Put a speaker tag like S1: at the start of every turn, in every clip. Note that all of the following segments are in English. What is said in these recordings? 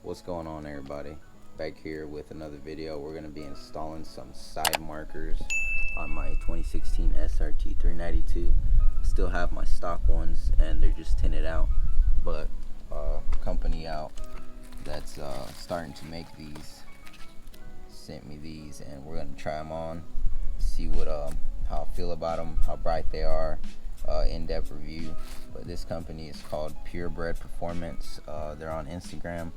S1: What's going on, everybody? Back here with another video. We're going to be installing some side markers on my 2016 SRT 392. Still have my stock ones and they're just tinted out, but company out that's starting to make these sent me these, and we're going to try them on, see what how I feel about them, how bright they are, in-depth review. But this company is called Bred Performance. They're on Instagram.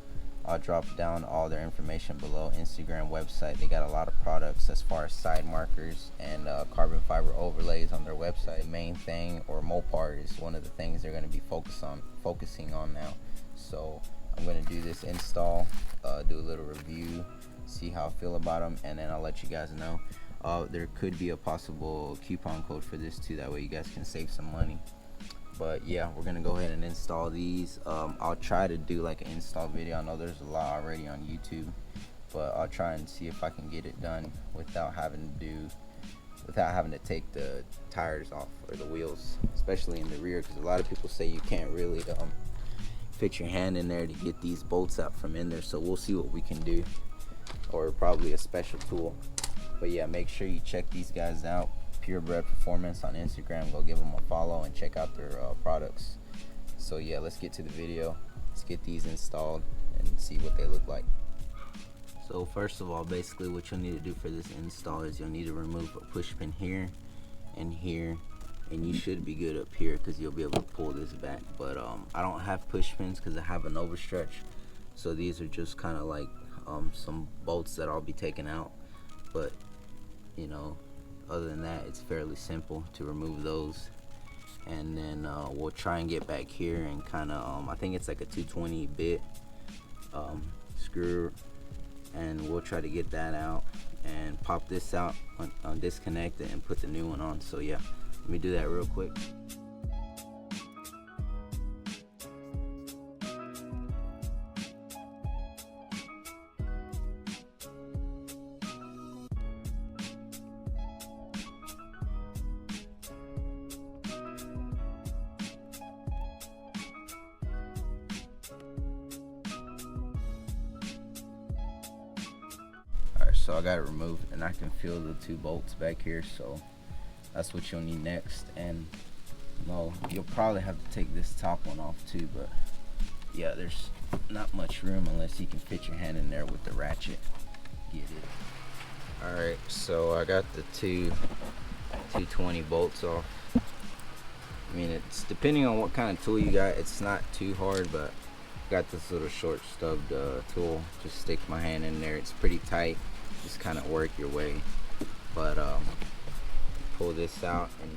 S1: I'll drop down all their information below. Instagram, website. They got a lot of products as far as side markers and carbon fiber overlays on their website. The main thing, or Mopar, is one of the things they're going to be focusing on now. So I'm going to do this install, do a little review, see how I feel about them, and then I'll let you guys know. There could be a possible coupon code for this too, that way you guys can save some money. But yeah, we're gonna go ahead and install these. I'll try to do like an install video. I know there's a lot already on YouTube, but I'll try and see if I can get it done without having to take the tires off or the wheels, especially in the rear, because a lot of people say you can't really fit your hand in there to get these bolts out from in there. So we'll see what we can do, or probably a special tool. But yeah, make sure you check these guys out. Bred Performance on Instagram. Go give them a follow and check out their products. So yeah, let's get to the video. Let's get these installed and see what they look like. So first of all, basically what you'll need to do for this install is you'll need to remove a push pin here and here, and you should be good up here because you'll be able to pull this back. But I don't have push pins because I have an overstretch, so these are just kind of like some bolts that I'll be taking out. But you know, other than that, it's fairly simple to remove those. And then we'll try and get back here and kind of I think it's like a 220 bit screw, and we'll try to get that out and pop this out, disconnect it, and put the new one on. So yeah, let me do that real quick. So I got it removed, and I can feel the two bolts back here, so that's what you'll need next. And you'll probably have to take this top one off too, but yeah, there's not much room unless you can fit your hand in there with the ratchet. Get it. Alright, so I got the 220 bolts off. I mean, it's depending on what kind of tool you got, it's not too hard, but I got this little short stubbed tool. Just stick my hand in there. It's pretty tight. Just kind of work your way, but pull this out, and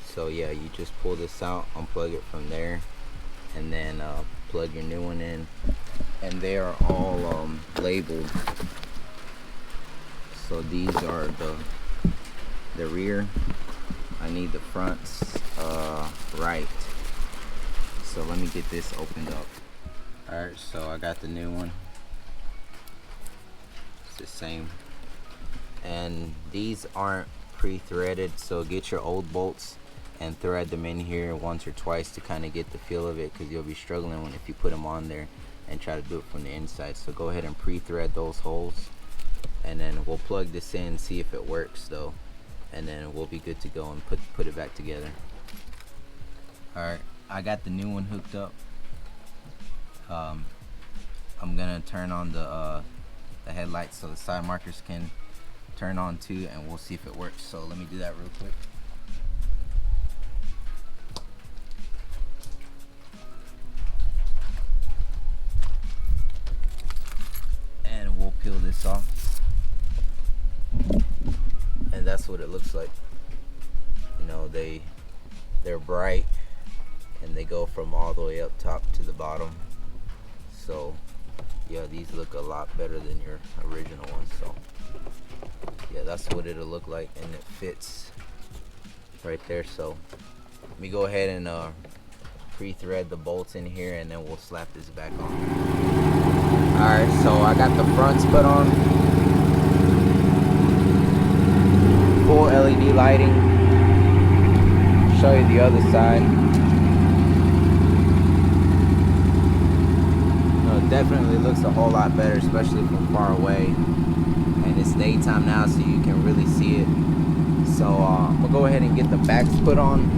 S1: so yeah, you just pull this out, unplug it from there, and then plug your new one in, and they are all labeled. So these are the rear. I need the fronts right. So let me get this opened up. All right, so I got the new one. The same, and these aren't pre-threaded, so get your old bolts and thread them in here once or twice to kind of get the feel of it, because you'll be struggling if you put them on there and try to do it from the inside. So go ahead and pre-thread those holes, and then we'll plug this in, see if it works though, and then we'll be good to go and put it back together. Alright, I got the new one hooked up. I'm gonna turn on the headlights so the side markers can turn on too, and we'll see if it works. So let me do that real quick. And we'll peel this off, and that's what it looks like. You know, they're bright, and they go from all the way up top to the bottom. So yeah, these look a lot better than your original ones. So yeah, that's what it'll look like, and it fits right there. So let me go ahead and pre-thread the bolts in here, and then we'll slap this back on. Alright, so I got the fronts put on, full LED lighting. Show you the other side. definitely looks a whole lot better, especially from far away. And it's daytime now, so you can really see it. So I'm gonna go ahead and get the backs put on,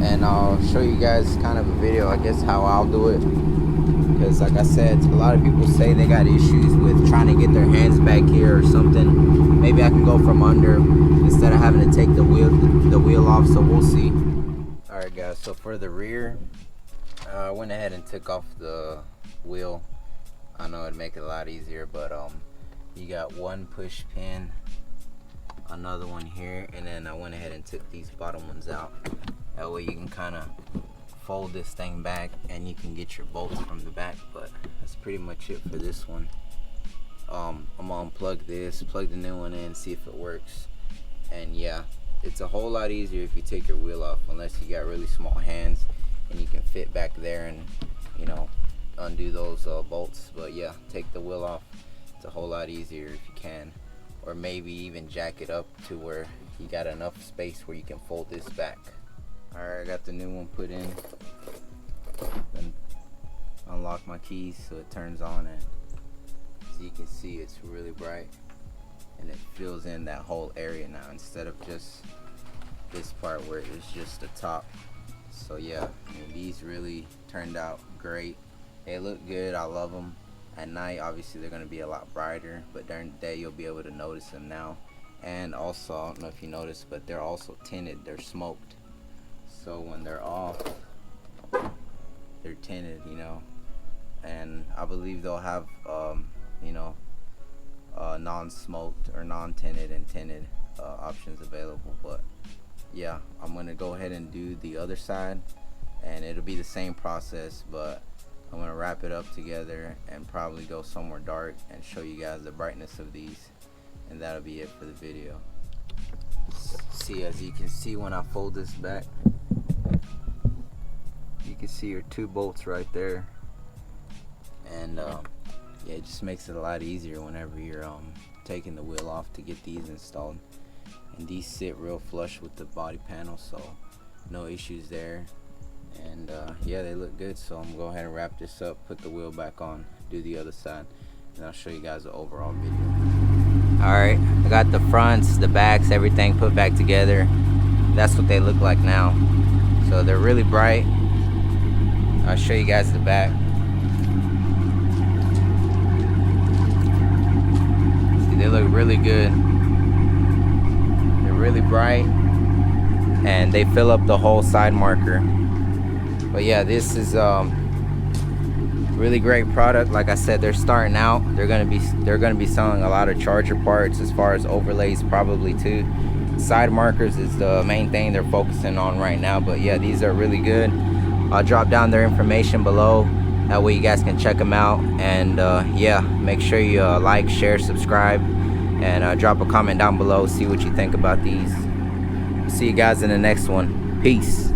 S1: and I'll show you guys kind of a video, I guess, how I'll do it. Because like I said, a lot of people say they got issues with trying to get their hands back here or something. Maybe I can go from under instead of having to take the wheel off, so we'll see. Alright guys, so for the rear, I went ahead and took off the wheel. I know it'd make it a lot easier, but you got one push pin, another one here, and then I went ahead and took these bottom ones out. That way you can kind of fold this thing back and you can get your bolts from the back. But that's pretty much it for this one. I'm gonna unplug this, plug the new one in, see if it works. And yeah, it's a whole lot easier if you take your wheel off, unless you got really small hands and you can fit back there and, you know, undo those bolts. But yeah, take the wheel off. It's a whole lot easier if you can, or maybe even jack it up to where you got enough space where you can fold this back. Alright, I got the new one put in. Then unlock my keys so it turns on, and as you can see, it's really bright and it fills in that whole area now instead of just this part where it's just the top. So yeah, I mean, these really turned out great. They look good, I love them. At night, obviously, they're going to be a lot brighter, but during the day, you'll be able to notice them now. And also, I don't know if you noticed, but they're also tinted. They're smoked. So when they're off, they're tinted, you know. And I believe they'll have, you know, non-smoked or non-tinted and tinted options available. But yeah, I'm going to go ahead and do the other side, and it'll be the same process, but I'm gonna wrap it up together and probably go somewhere dark and show you guys the brightness of these, and that'll be it for the video. See, as you can see, when I fold this back, you can see your two bolts right there, and yeah, it just makes it a lot easier whenever you're taking the wheel off to get these installed. And these sit real flush with the body panel, so no issues there. And yeah, they look good, so I'm gonna go ahead and wrap this up, put the wheel back on, do the other side, and I'll show you guys the overall video. Alright, I got the fronts, the backs, everything put back together. That's what they look like now. So they're really bright. I'll show you guys the back. See, they look really good. They're really bright, and they fill up the whole side marker. But yeah, this is really great product. Like I said, they're starting out. They're gonna be selling a lot of Charger parts, as far as overlays probably too. Side markers is the main thing they're focusing on right now. But yeah, these are really good. I'll drop down their information below. That way you guys can check them out. And yeah, make sure you like, share, subscribe, and drop a comment down below. See what you think about these. See you guys in the next one. Peace.